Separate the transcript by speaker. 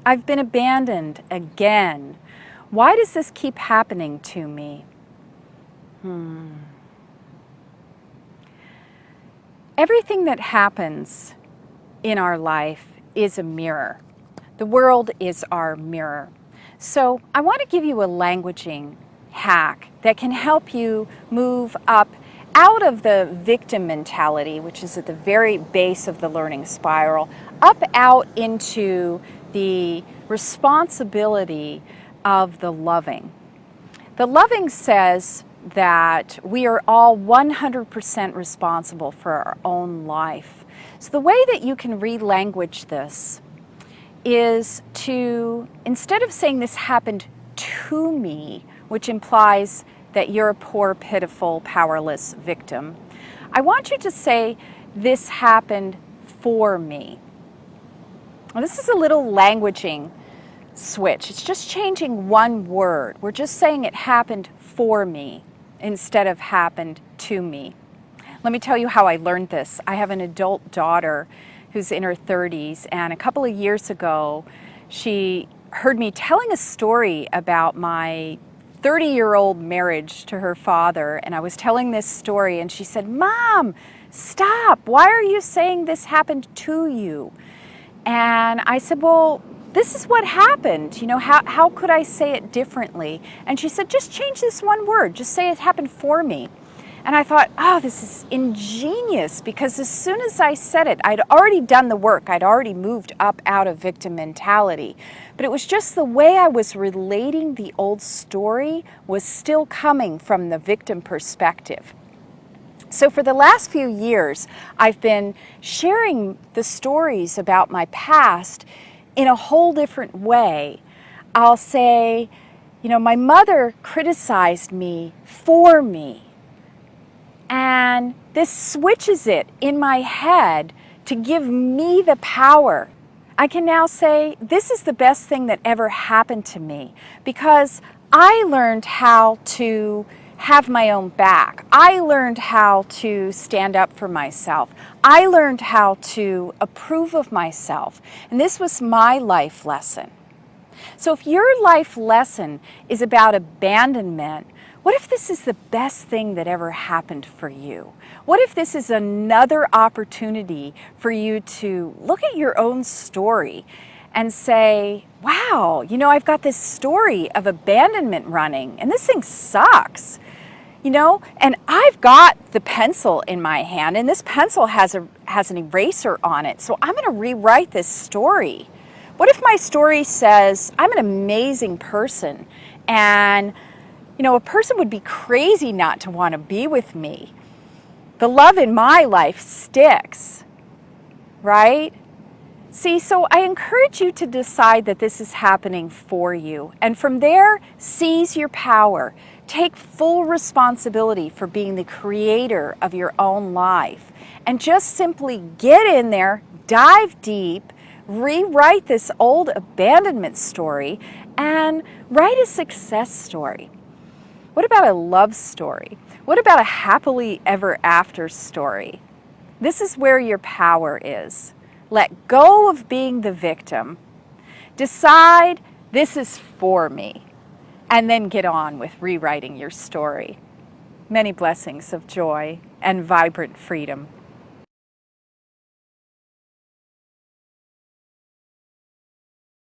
Speaker 1: I've been abandoned again. Why does this keep happening to me? Everything that happens in our life is a mirror. The world is our mirror. So I want to give you a languaging hack that can help you move up out of the victim mentality, which is at the very base of the learning spiral, up out into the responsibility of the loving. The loving says that we are all 100% responsible for our own life. So the way that you can relanguage this is to, instead of saying this happened to me, which implies that you're a poor, pitiful, powerless victim, I want you to say this happened for me. Now, this is a little languaging switch. It's just changing one word. We're just saying it happened for me instead of happened to me. Let me tell you how I learned this. I have an adult daughter who's in her 30s, and a couple of years ago, she heard me telling a story about my 30-year-old marriage to her father, and I was telling this story, and she said, "Mom, stop. Why are you saying this happened to you?" And I said, "Well, this is what happened. You know, how could I say it differently?" And she said, "Just change this one word. Just say it happened for me." And I thought, oh, this is ingenious, because as soon as I said it, I'd already done the work. I'd already moved up out of victim mentality. But it was just the way I was relating the old story was still coming from the victim perspective. So for the last few years, I've been sharing the stories about my past in a whole different way. I'll say, you know, my mother criticized me for me. And this switches it in my head to give me the power. I can now say, this is the best thing that ever happened to me, because I learned how to have my own back. I learned how to stand up for myself. I learned how to approve of myself. And this was my life lesson. So if your life lesson is about abandonment, what if this is the best thing that ever happened for you? What if this is another opportunity for you to look at your own story and say, wow, you know, I've got this story of abandonment running, and this thing sucks. You know, and I've got the pencil in my hand, and this pencil has an eraser on it, so I'm going to rewrite this story. What if my story says, I'm an amazing person, and you know, a person would be crazy not to want to be with me. The love in my life sticks, right? See, so I encourage you to decide that this is happening for you. And from there, seize your power. Take full responsibility for being the creator of your own life. And just simply get in there, dive deep, rewrite this old abandonment story, and write a success story. What about a love story? What about a happily ever after story? This is where your power is. Let go of being the victim. Decide this is for me, and then get on with rewriting your story. Many blessings of joy and vibrant freedom.